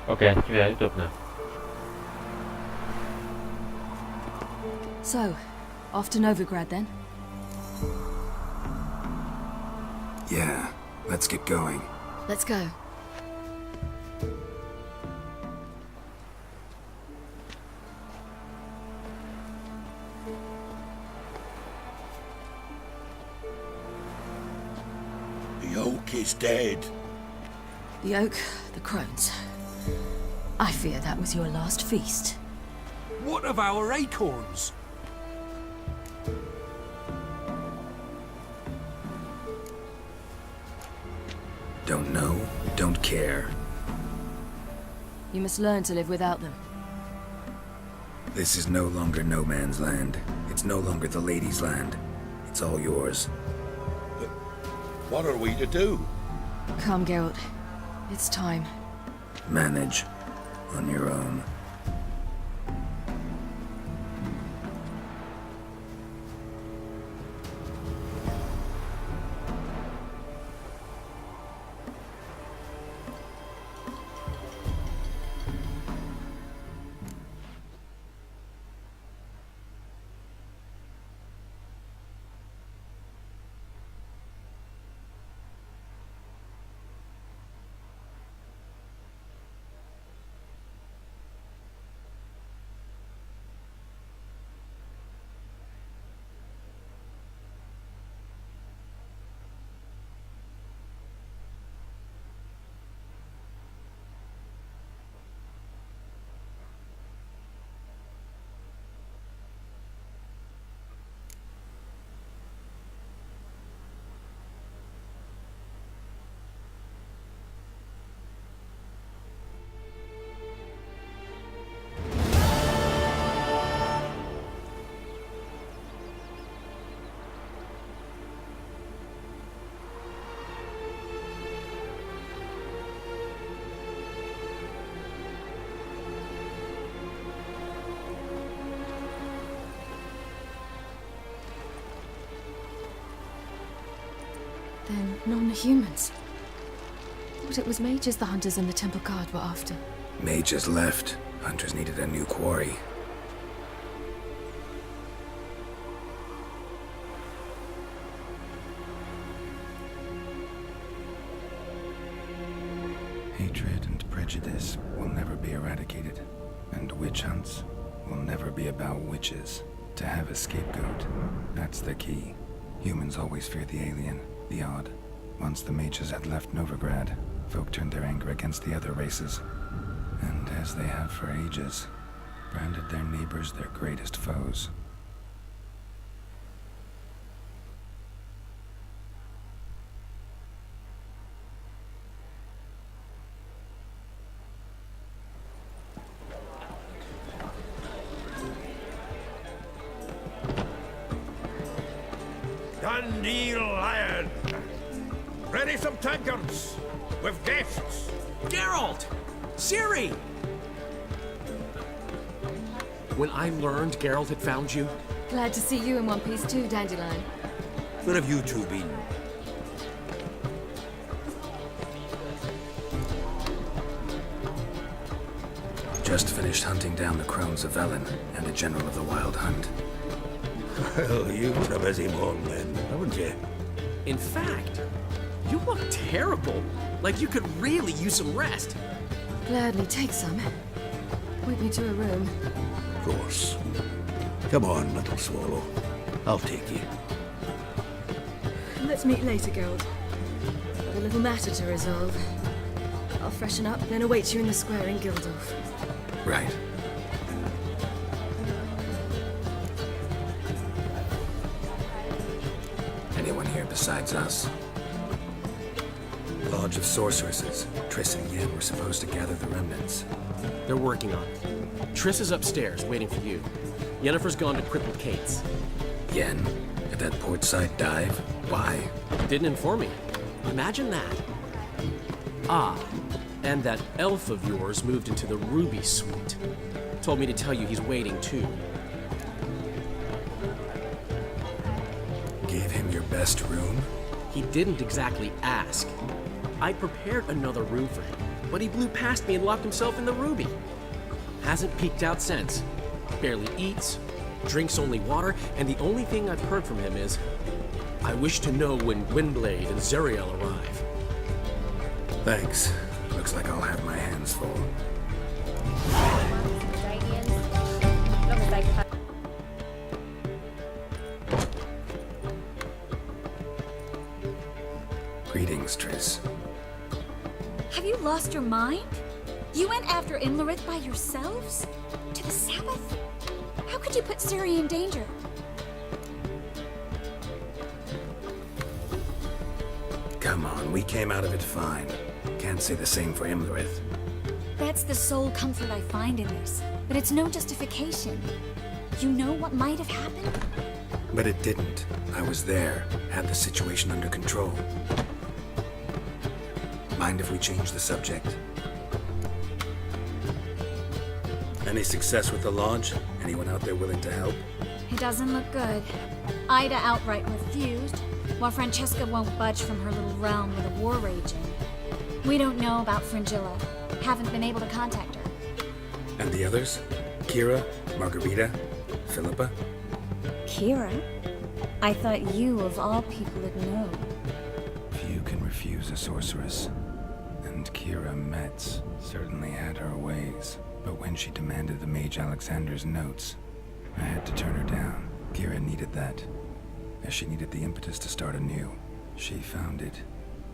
Ok, chúng ta tiếp tục nào. So, off to Novigrad then? Yeah, let's get going. Let's go. The oak is dead. The oak, the crones. I fear that was your last feast. What of our acorns? Don't know, don't care. You must learn to live without them. This is no longer no man's land. It's no longer the lady's land. It's all yours. But what are we to do? Come, Geralt. It's time. Manage on your own. Then non-humans. Thought it was mages the hunters and the temple guard were after. Mages left. Hunters needed a new quarry. Hatred and prejudice will never be eradicated. And witch hunts will never be about witches. To have a scapegoat, that's the key. Humans always fear the alien, the odd. Once the mages had left Novigrad, folk turned their anger against the other races. And as they have for ages, branded their neighbors their greatest foes. Dandelion! Ready some tankards with guests. Geralt! Ciri! When I learned Geralt had found you, Glad to see you in one piece too, Dandelion. Where have you two been? Just finished hunting down the crones of Velen and the general of the Wild Hunt. Well, you've been a busy morning then, haven't you? in fact, you look terrible. Like you could really use some rest. Gladly take some. Point me to a room. Of course. Come on, little swallow. I'll take you. Let's meet later, Geralt. Got a little matter to resolve. I'll freshen up, then await you in the square in Gildorf. Right. Anyone here besides us? Lodge of Sorceresses. Triss and Yen were supposed to gather the remnants. They're working on it. Triss is upstairs, waiting for you. Yennefer's gone to Crippled Kate's. Yen? At that portside dive? Why? Didn't inform me. Imagine that. Ah, and that elf of yours moved into the Ruby Suite. Told me to tell you he's waiting too. Gave him your best room? He didn't exactly ask. I prepared another room for him. but he blew past me and locked himself in the Ruby. Hasn't peeked out since. Barely eats, drinks only water, and the only thing I've heard from him is, I wish to know when Windblade and Zeriel arrive. Thanks. Looks like I'll have my hands full. Greetings, Triss. Have you lost your mind? You went after Imlerith by yourselves? To the Sabbath? How could you put Ciri in danger? Come on, we came out of it fine. Can't say the same for Imlerith. That's the sole comfort I find in this. But it's no justification. You know what might have happened? But it didn't. I was there, had the situation under control. Mind if we change the subject? Any success with the launch? Anyone out there willing to help? It doesn't look good. Ida outright refused, while Francesca won't budge from her little realm with a war raging. We don't know about Fringilla. Haven't been able to contact her. And the others? Kira? Margarita? Philippa? Kira? I thought you, of all people, would know. Few can refuse a sorceress. And Kira Metz certainly had her ways. But when she demanded the Mage Alexander's notes, I had to turn her down. Kira needed that, as she needed the impetus to start anew. She found it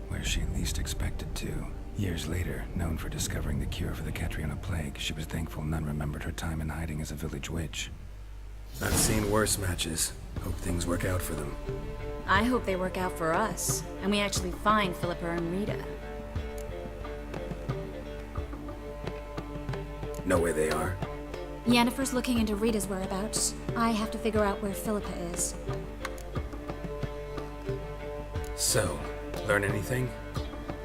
where she least expected to. Years later, known for discovering the cure for the Catriona plague, she was thankful none remembered her time in hiding as a village witch. I've seen worse matches. Hope things work out for them. I hope they work out for us, and we actually find Philippa and Rita. Know where they are? Yennefer's looking into Rita's whereabouts. I have to figure out where Philippa is. So, learn anything?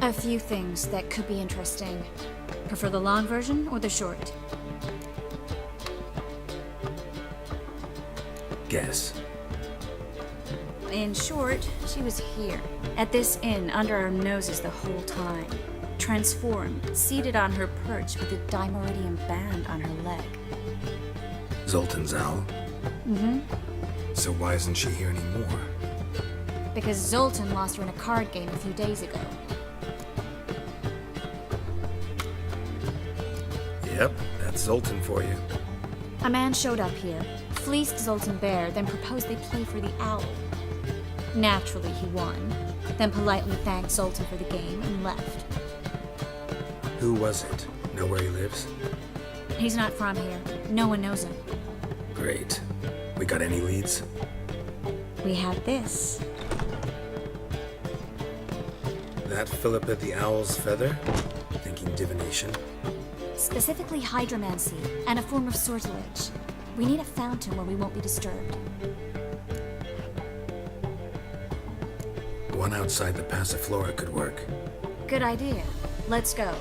A few things that could be interesting. Prefer the long version or the short? Guess. In short, she was here, at this inn, under our noses the whole time. Transformed, seated on her perch with a dimeridium band on her leg. Zoltan's owl? Mm-hmm. So why isn't she here anymore? Because Zoltan lost her in a card game a few days ago. Yep, that's Zoltan for you. A man showed up here, fleeced Zoltan bare, then proposed they play for the owl. Naturally, he won, then politely thanked Zoltan for the game and left. Who was it? Know where he lives? He's not from here. No one knows him. Great. We got any leads? We have this. That Philippa the Owl's feather? Thinking divination? Specifically hydromancy, and a form of sortilege. We need a fountain where we won't be disturbed. One outside the Passiflora could work. Good idea. Let's go.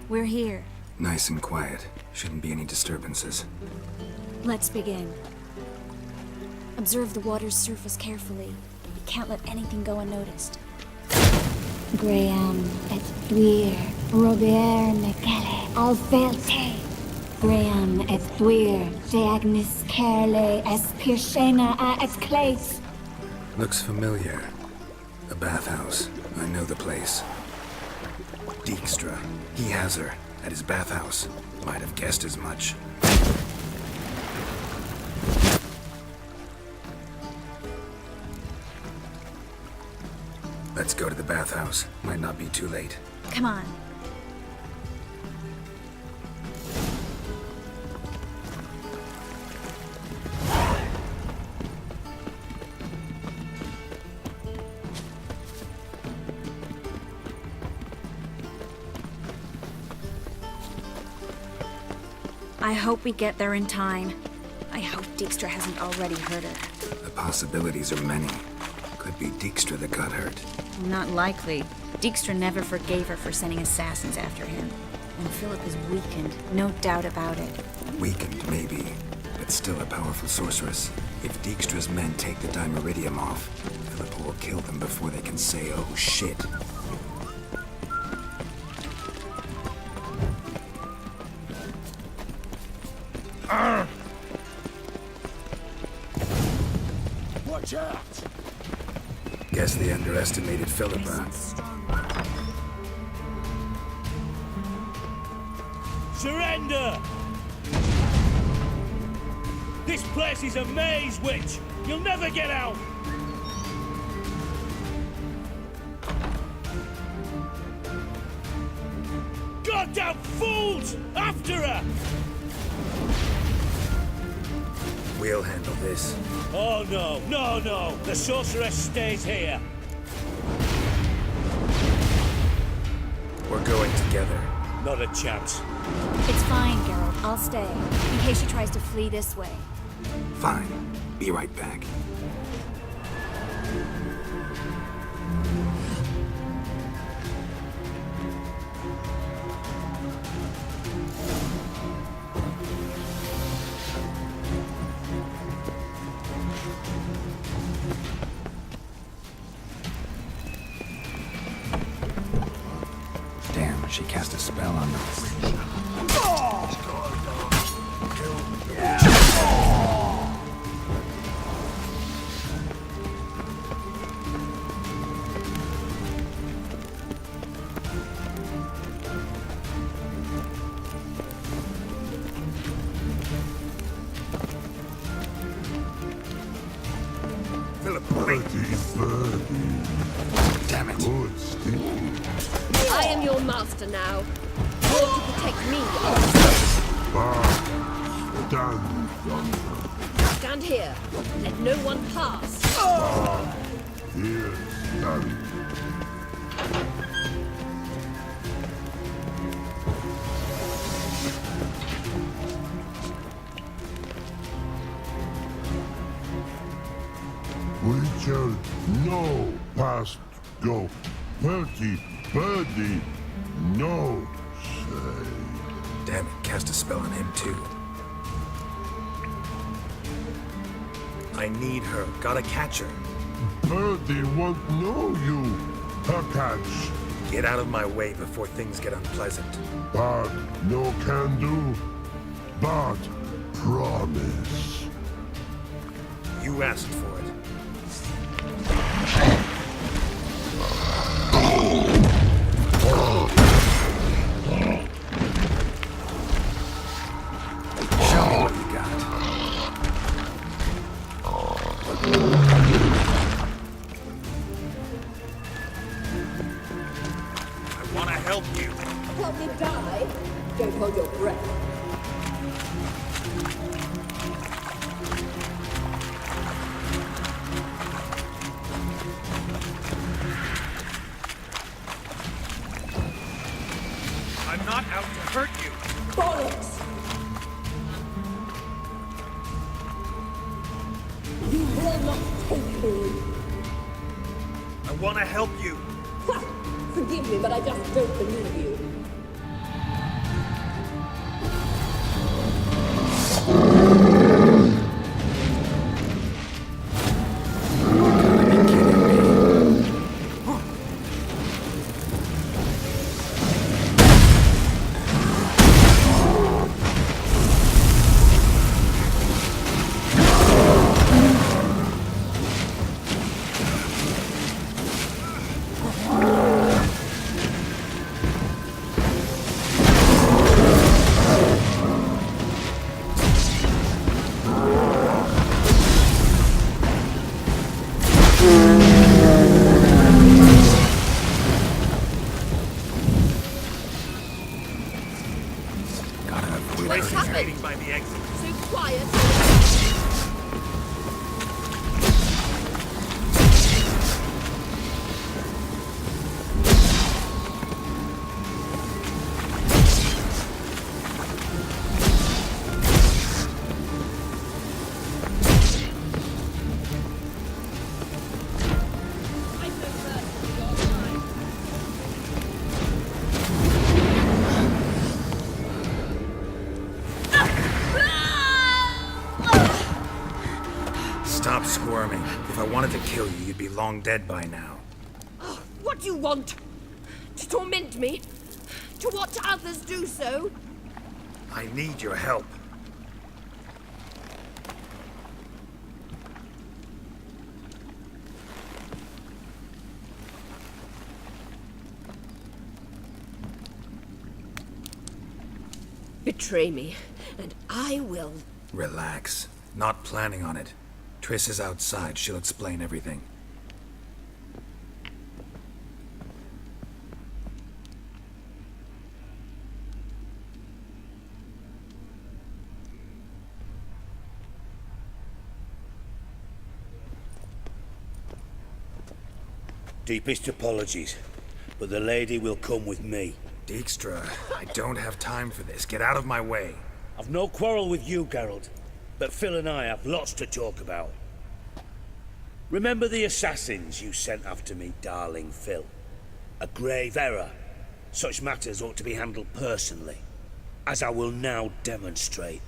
We're here. Nice and quiet. Shouldn't be any disturbances. Let's begin. Observe the water's surface carefully. You can't let anything go unnoticed. Graham et thuir, Robert Mekele, Alfelte. Graham et thuir, Deagnis Kerle, es Pirshena a et Clates. Looks familiar. A bathhouse. I know the place. Dijkstra. He has her. At his bathhouse. Might have guessed as much. Let's go to the bathhouse. Might not be too late. Come on. I hope we get there in time. I hope Dijkstra hasn't already hurt her. The possibilities are many. Could be Dijkstra that got hurt. Not likely. Dijkstra never forgave her for sending assassins after him. And Philip is weakened, no doubt about it. Weakened, maybe, but still a powerful sorceress. If Dijkstra's men take the Dimeridium off, Philippa will kill them before they can say, oh shit. Watch out! Guess they underestimated Philippa. Surrender! This place is a maze, witch! You'll never get out! Goddamn fools! After her! We'll handle this. Oh no, no, no! The sorceress stays here! We're going together. Not a chance. It's fine, Geralt. I'll stay, in case she tries to flee this way. Fine. Be right back. Damn, she cast a spell on us. Damn it. Good stick. I am your master now. You're to protect me. Stand. Stand here. Let no one pass. Here, stand. We shall no past go. Birdie, no say. Damn it, cast a spell on him too. I need her. Gotta catch her. Birdie won't know you. Her catch. Get out of my way before things get unpleasant. But no can do. But promise. You asked for it. Show me what you got. I want to help you. Help me die? Don't hold your breath. I'm not out to hurt you. Bollocks! You will not take me. I want to help you. Ha! Forgive me, but I just don't believe you. What's happened? By the exit. So quiet. Stop squirming. If I wanted to kill you, you'd be long dead by now. Oh, what do you want? To torment me? To watch others do so? I need your help. Betray me, and I will. Relax. Not planning on it. Triss is outside. She'll explain everything. Deepest apologies, but the lady will come with me. Dijkstra, I don't have time for this. Get out of my way. I've no quarrel with you, Geralt, but Phil and I have lots to talk about. Remember the assassins you sent after me, darling Phil? A grave error. Such matters ought to be handled personally, as I will now demonstrate.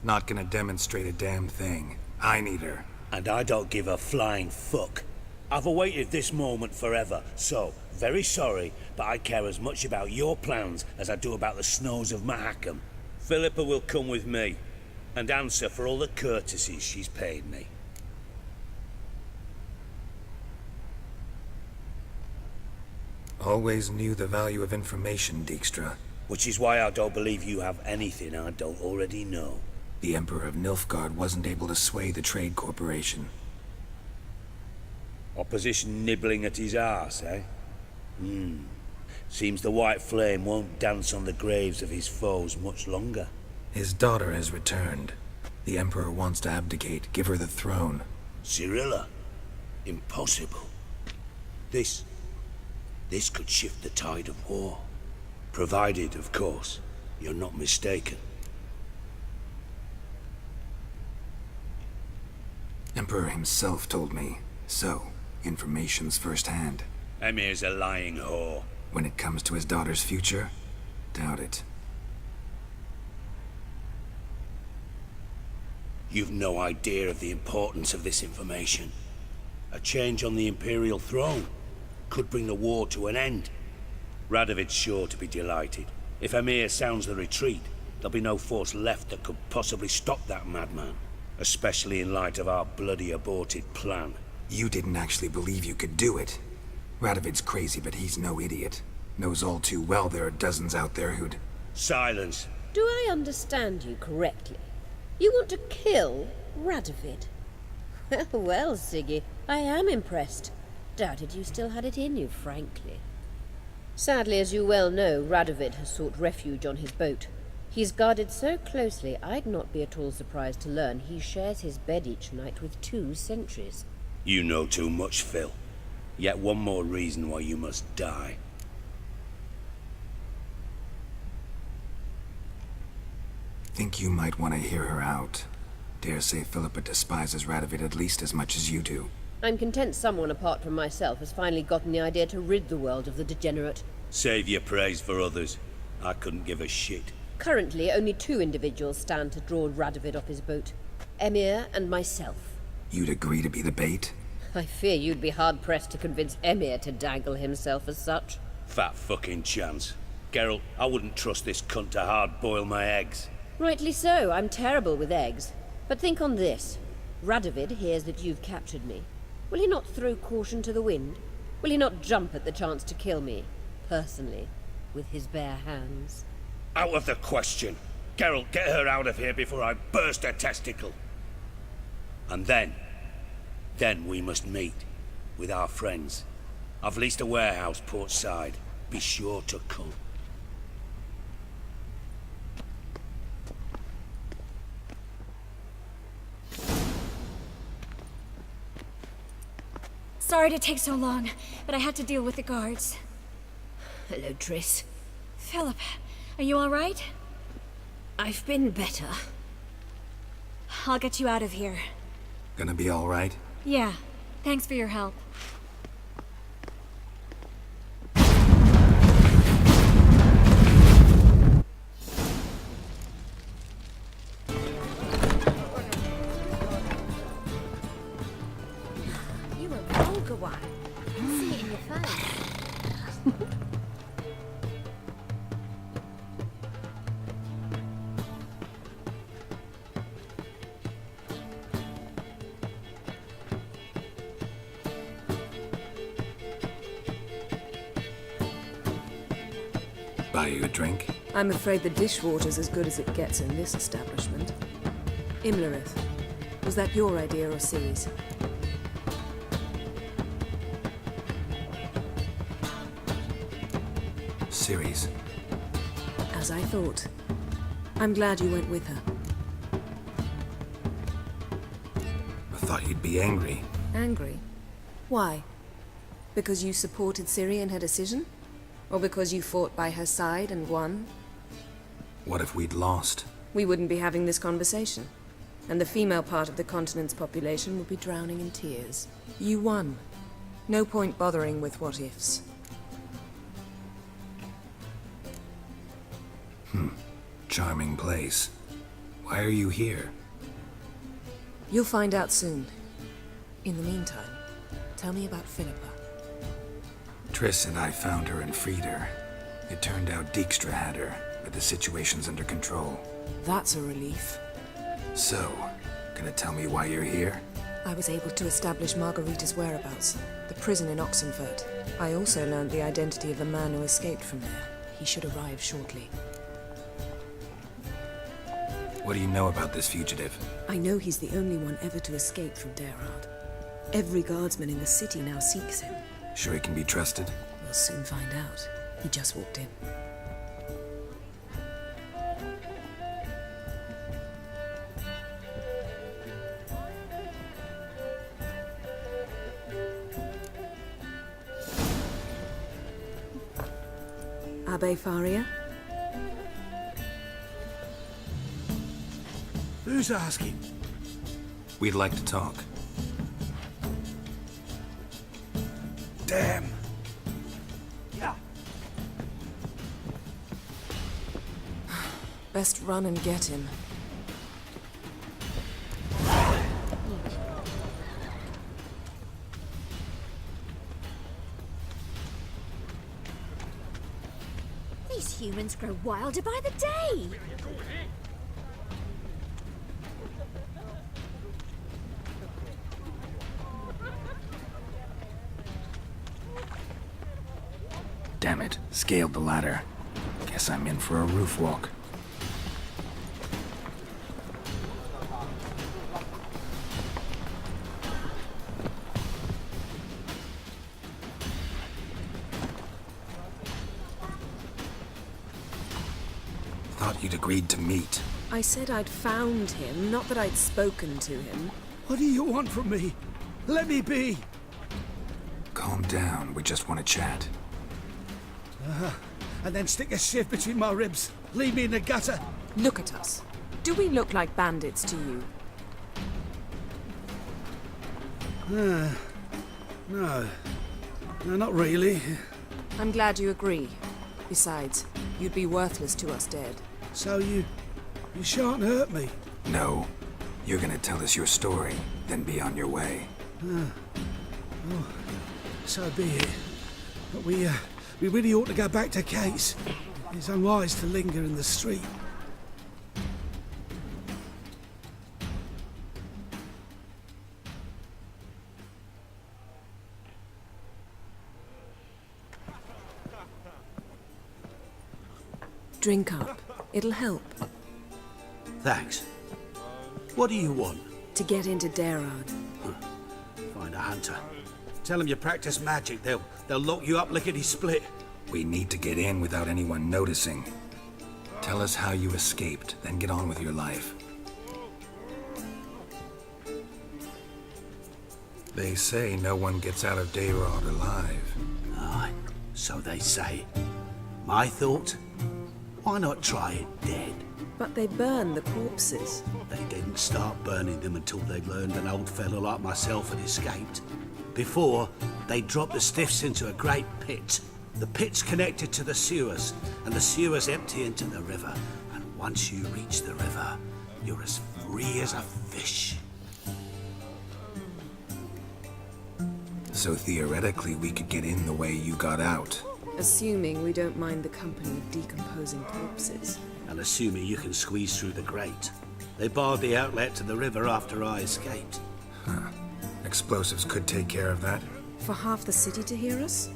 Not gonna demonstrate a damn thing. I need her. And I don't give a flying fuck. I've awaited this moment forever, so, very sorry, but I care as much about your plans as I do about the snows of Mahakam. Philippa will come with me, and answer for all the courtesies she's paid me. Always knew the value of information, Dijkstra. Which is why I don't believe you have anything I don't already know. The Emperor of Nilfgaard wasn't able to sway the Trade Corporation. Opposition nibbling at his arse, eh? Seems the White Flame won't dance on the graves of his foes much longer. His daughter has returned. The Emperor wants to abdicate, give her the throne. Cyrilla? Impossible. This could shift the tide of war. Provided, of course, you're not mistaken. Emperor himself told me. So, information's firsthand. Emir's a lying whore. When it comes to his daughter's future, doubt it. You've no idea of the importance of this information. A change on the Imperial throne could bring the war to an end. Radovid's sure to be delighted. If Emir sounds the retreat, there'll be no force left that could possibly stop that madman. Especially in light of our bloody aborted plan. You didn't actually believe you could do it. Radovid's crazy, but he's no idiot. Knows all too well there are dozens out there who'd... Silence. Do I understand you correctly? You want to kill Radovid? Well, Siggy, I am impressed. Doubted you still had it in you, frankly. Sadly, as you well know, Radovid has sought refuge on his boat. He's guarded so closely, I'd not be at all surprised to learn he shares his bed each night with 2 sentries. You know too much, Phil. Yet one more reason why you must die. Think you might want to hear her out. Dare say Philippa despises Radovid at least as much as you do. I'm content someone apart from myself has finally gotten the idea to rid the world of the degenerate. Save your praise for others. I couldn't give a shit. Currently, only 2 individuals stand to draw Radovid off his boat. Emir and myself. You'd agree to be the bait? I fear you'd be hard-pressed to convince Emir to dangle himself as such. Fat fucking chance. Geralt, I wouldn't trust this cunt to hard-boil my eggs. Rightly so, I'm terrible with eggs. But think on this. Radovid hears that you've captured me. Will he not throw caution to the wind? Will he not jump at the chance to kill me, personally, with his bare hands? Out of the question. Geralt, get her out of here before I burst her testicle. And then we must meet, with our friends. I've leased a warehouse port side. Be sure to come. Sorry to take so long, but I had to deal with the guards. Hello, Triss. Philip, are you all right? I've been better. I'll get you out of here. Gonna be all right? Yeah, thanks for your help. buy you a drink? I'm afraid the dishwater's as good as it gets in this establishment. Imlerith, was that your idea or Ciri's? Ciri's. As I thought. I'm glad you went with her. I thought you'd be angry. Angry? Why? Because you supported Ciri in her decision? Or because you fought by her side and won? What if we'd lost? We wouldn't be having this conversation. And the female part of the continent's population would be drowning in tears. You won. No point bothering with what-ifs. Charming place. Why are you here? You'll find out soon. In the meantime, tell me about Philippa. Triss and I found her and freed her. It turned out Dijkstra had her, but the situation's under control. That's a relief. So, gonna tell me why you're here? I was able to establish Margarita's whereabouts, the prison in Oxenfurt. I also learned the identity of the man who escaped from there. He should arrive shortly. What do you know about this fugitive? I know he's the only one ever to escape from Derard. Every guardsman in the city now seeks him. Sure he can be trusted? We'll soon find out. He just walked in. Abbe Faria? Who's asking? We'd like to talk. Damn. Yeah. Best run and get him. These humans grow wilder by the day. Damn it, scaled the ladder. Guess I'm in for a roof walk. Thought you'd agreed to meet. I said I'd found him, not that I'd spoken to him. What do you want from me? Let me be. Calm down, we just want to chat. And then stick a shiv between my ribs. Leave me in the gutter. Look at us. Do we look like bandits to you? No. No, not really. I'm glad you agree. Besides, you'd be worthless to us dead. So you shan't hurt me. No. You're gonna tell us your story, then be on your way. So be it. But we really ought to go back to Kate's. It's unwise to linger in the street. Drink up. It'll help. Thanks. What do you want? To get into Derard. Find a hunter. Tell them you practice magic. They'll lock you up lickety-split. We need to get in without anyone noticing. Tell us how you escaped, then get on with your life. They say no one gets out of Derard alive. Aye, so they say. My thought? Why not try it dead? But they burn the corpses. They didn't start burning them until they'd learned an old fellow like myself had escaped. Before, they dropped the stiffs into a great pit. The pit's connected to the sewers, and the sewers empty into the river. And once you reach the river, you're as free as a fish. So theoretically, we could get in the way you got out. Assuming we don't mind the company of decomposing corpses. And assuming you can squeeze through the grate. They barred the outlet to the river after I escaped. Explosives could take care of that. For half the city to hear us?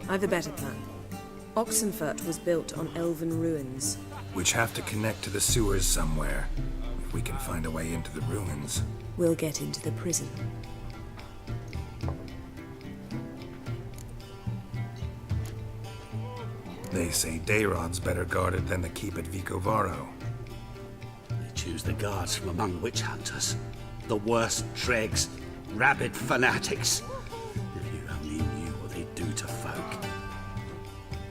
I've a better plan. Oxenfurt was built on elven ruins. Which have to connect to the sewers somewhere. If we can find a way into the ruins. We'll get into the prison. They say Dayrod's better guarded than the keep at Vicovaro. They choose the guards from among witch hunters. The worst dregs, rabid fanatics. If you only knew what they do to folk.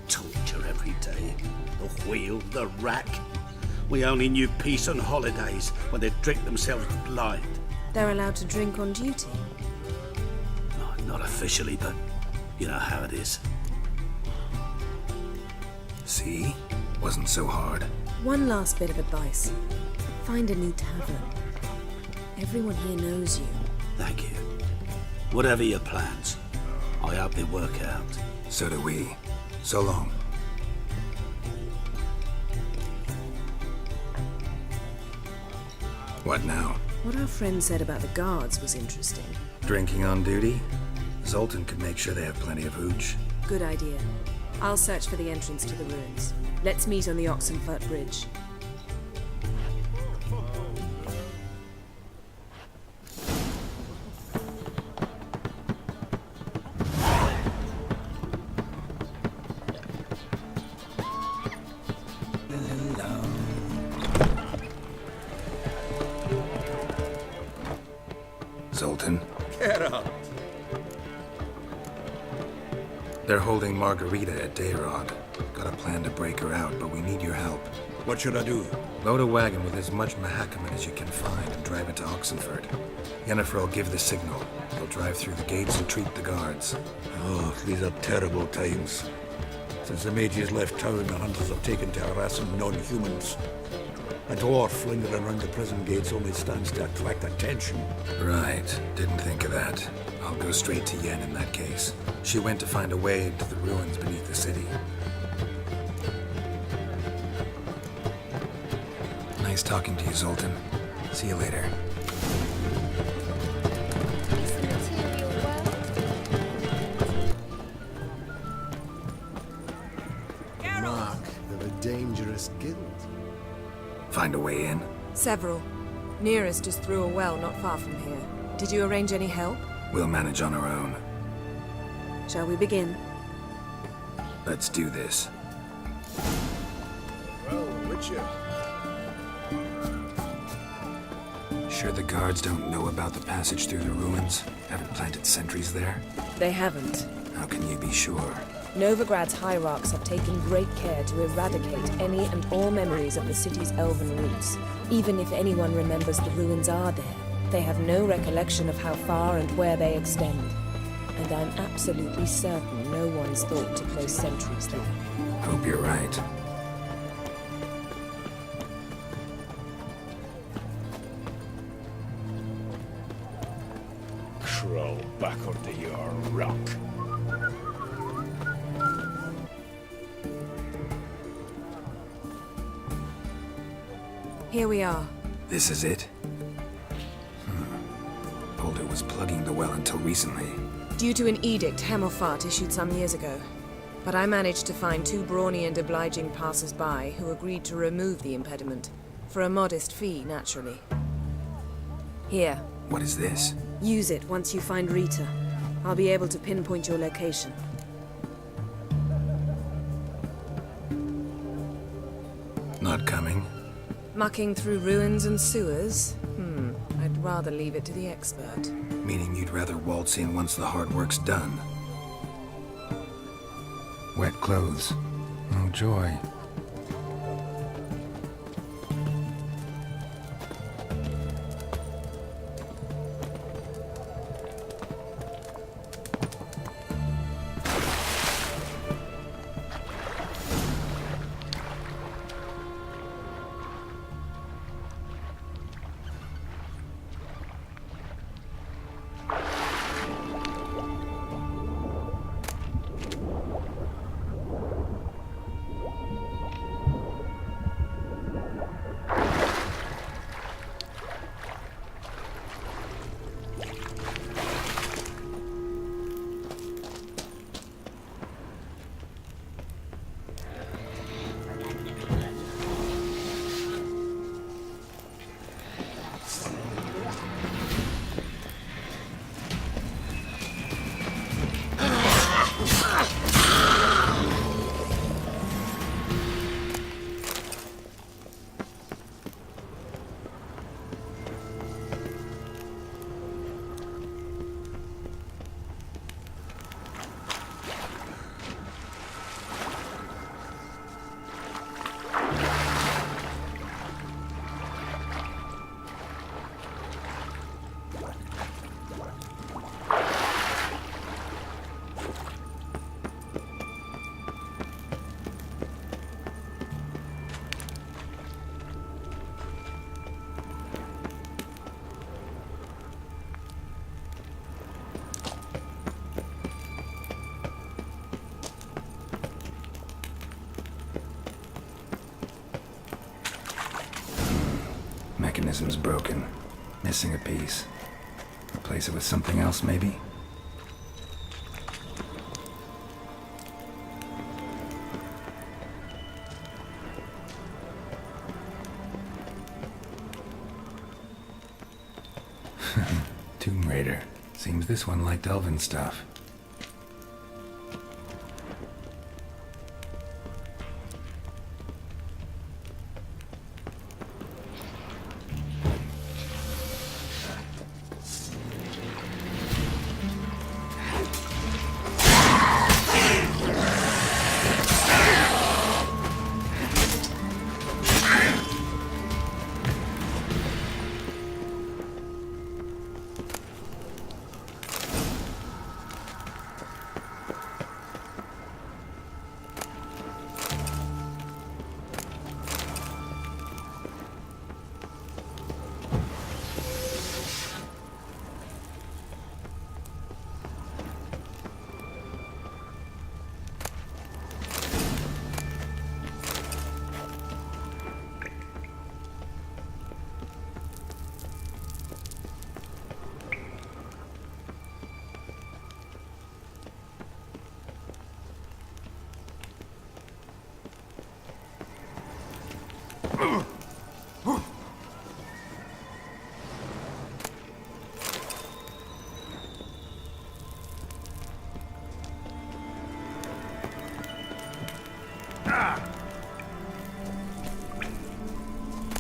Torture every day. The wheel, the rack. We only knew peace on holidays when they'd drink themselves blind. They're allowed to drink on duty. No, not officially, but you know how it is. See? Wasn't so hard. One last bit of advice. Find a new tavern. Everyone here knows you. Thank you. Whatever your plans, I hope they work out. So do we. So long. What now? What our friend said about the guards was interesting. Drinking on duty? Zoltan could make sure they have plenty of hooch. Good idea. I'll search for the entrance to the ruins. Let's meet on the Oxenfurt Bridge. Zoltan? Get up. They're holding Margarita at Dayrod. Got a plan to break her out, but we need your help. What should I do? Load a wagon with as much Mahakaman as you can find and drive it to Oxenfurt. Yennefer will give the signal. They'll drive through the gates and treat the guards. Oh, these are terrible times. Since the mages left town, the hunters have taken to harassing non-humans. A dwarf lingering around the prison gates only stands to attract attention. Right. Didn't think of that. I'll go straight to Yen in that case. She went to find a way into the ruins beneath the city. Nice talking to you, Zoltan. See you later. Mark of a dangerous guild. Find a way in? Several. Nearest is through a well not far from here. Did you arrange any help? We'll manage on our own. Shall we begin? Let's do this. Well, Witcher. Sure the guards don't know about the passage through the ruins? Haven't planted sentries there? They haven't. How can you be sure? Novigrad's hierarchs have taken great care to eradicate any and all memories of the city's elven roots. Even if anyone remembers the ruins are there, they have no recollection of how far and where they extend. And I'm absolutely certain no one's thought to place sentries there. Hope you're right. Crawl back onto your rock. Here we are. This is it? Boulder was plugging the well until recently. Due to an edict Hemmelfart issued some years ago. But I managed to find two brawny and obliging passers-by who agreed to remove the impediment. For a modest fee, naturally. Here, What is this? use it once you find Rita. I'll be able to pinpoint your location. Not coming? Mucking through ruins and sewers? I'd rather leave it to the expert. Meaning you'd rather waltz in once the hard work's done. Wet clothes. Oh, joy. mechanism's broken. Missing a piece. Replace it with something else, maybe? Tomb Raider. Seems this one liked elven stuff.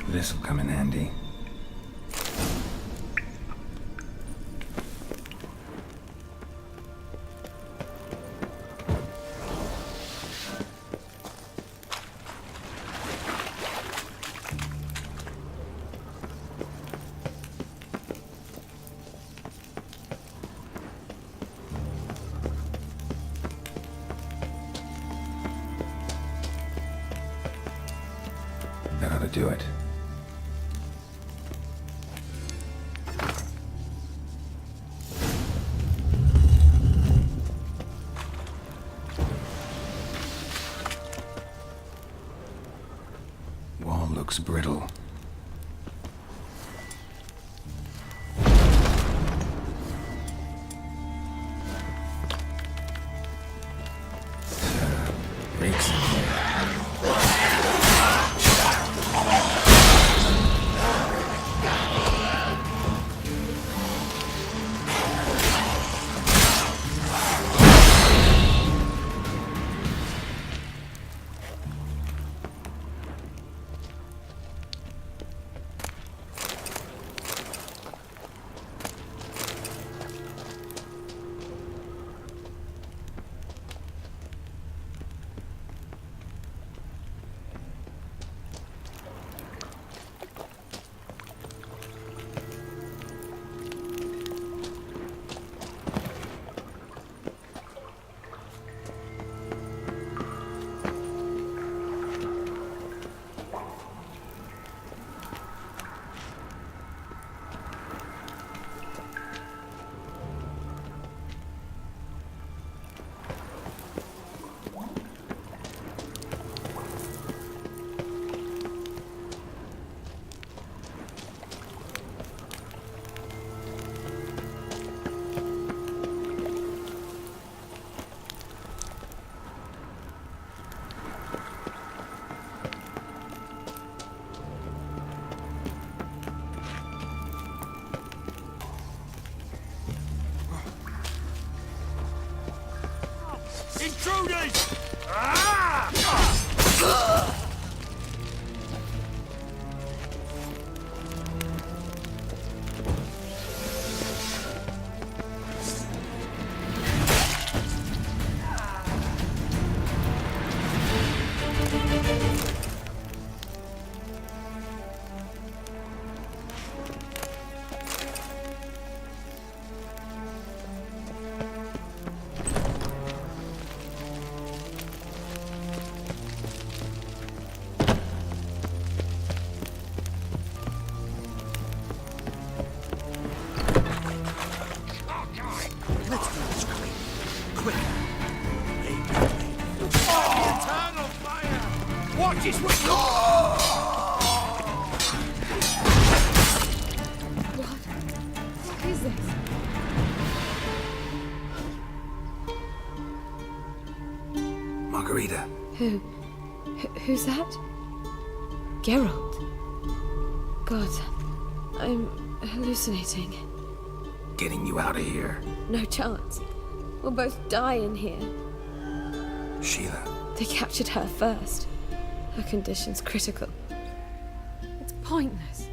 This'll come in handy. That ought to do it. Wall looks brittle. Breaks in here. Intruders! Margarita. Who's that? Geralt. God, I'm hallucinating. Getting you out of here. No chance. We'll both die in here. Sheila. They captured her first. Her condition's critical. It's pointless.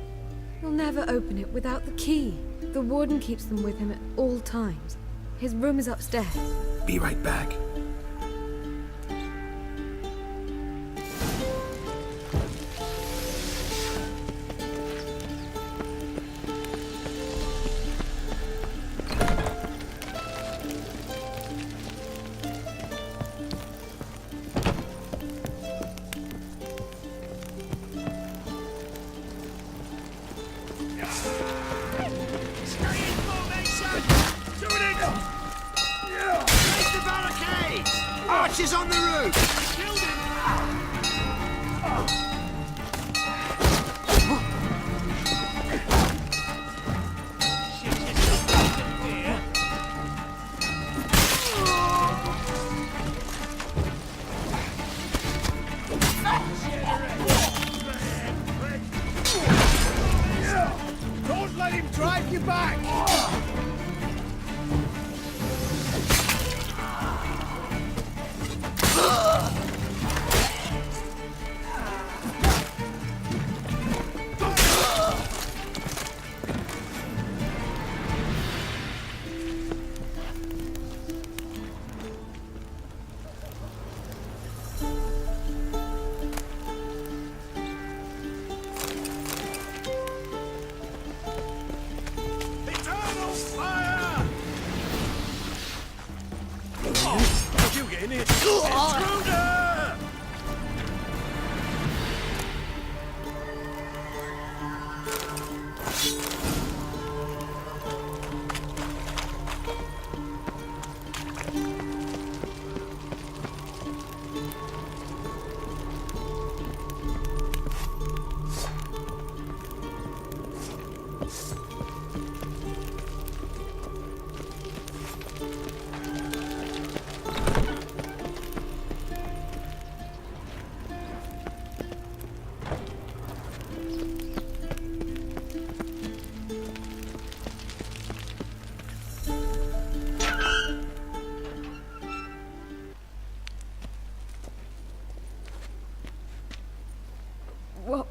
He'll never open it without the key. The warden keeps them with him at all times. His room is upstairs. Be right back. Archers on the roof! Don't let him drive you back!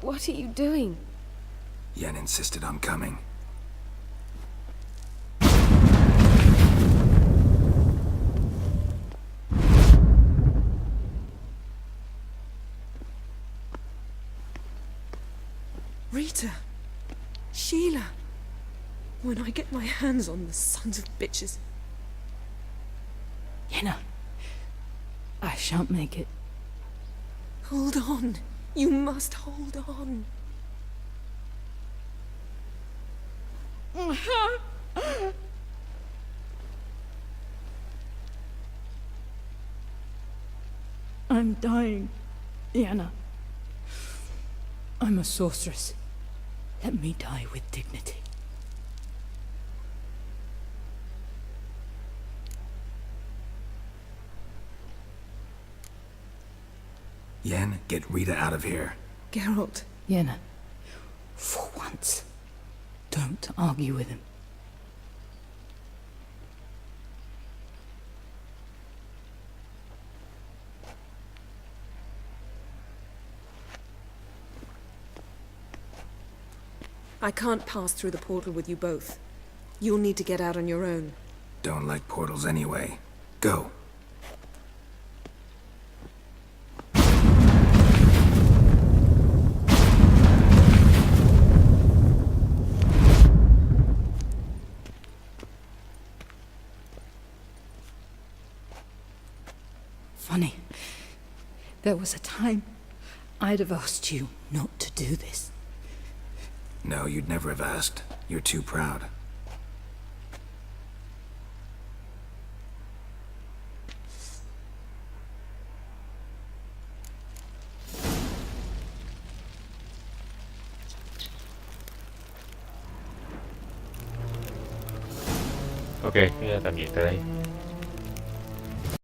What are you doing? Yen insisted on coming. Rita! Sheila! When I get my hands on the sons of bitches. Yenna, I shan't make it. Hold on. You must hold on. I'm dying, Yenna. I'm a sorceress. Let me die with dignity. Yen, get Rita out of here. Geralt. Yenna, for once, don't argue with him. I can't pass through the portal with you both. You'll need to get out on your own. Don't like portals anyway. Go. Funny. There was a time I'd have asked you not to do this. No, you'd never have asked. You're too proud. Ok, tạm biệt tới đây.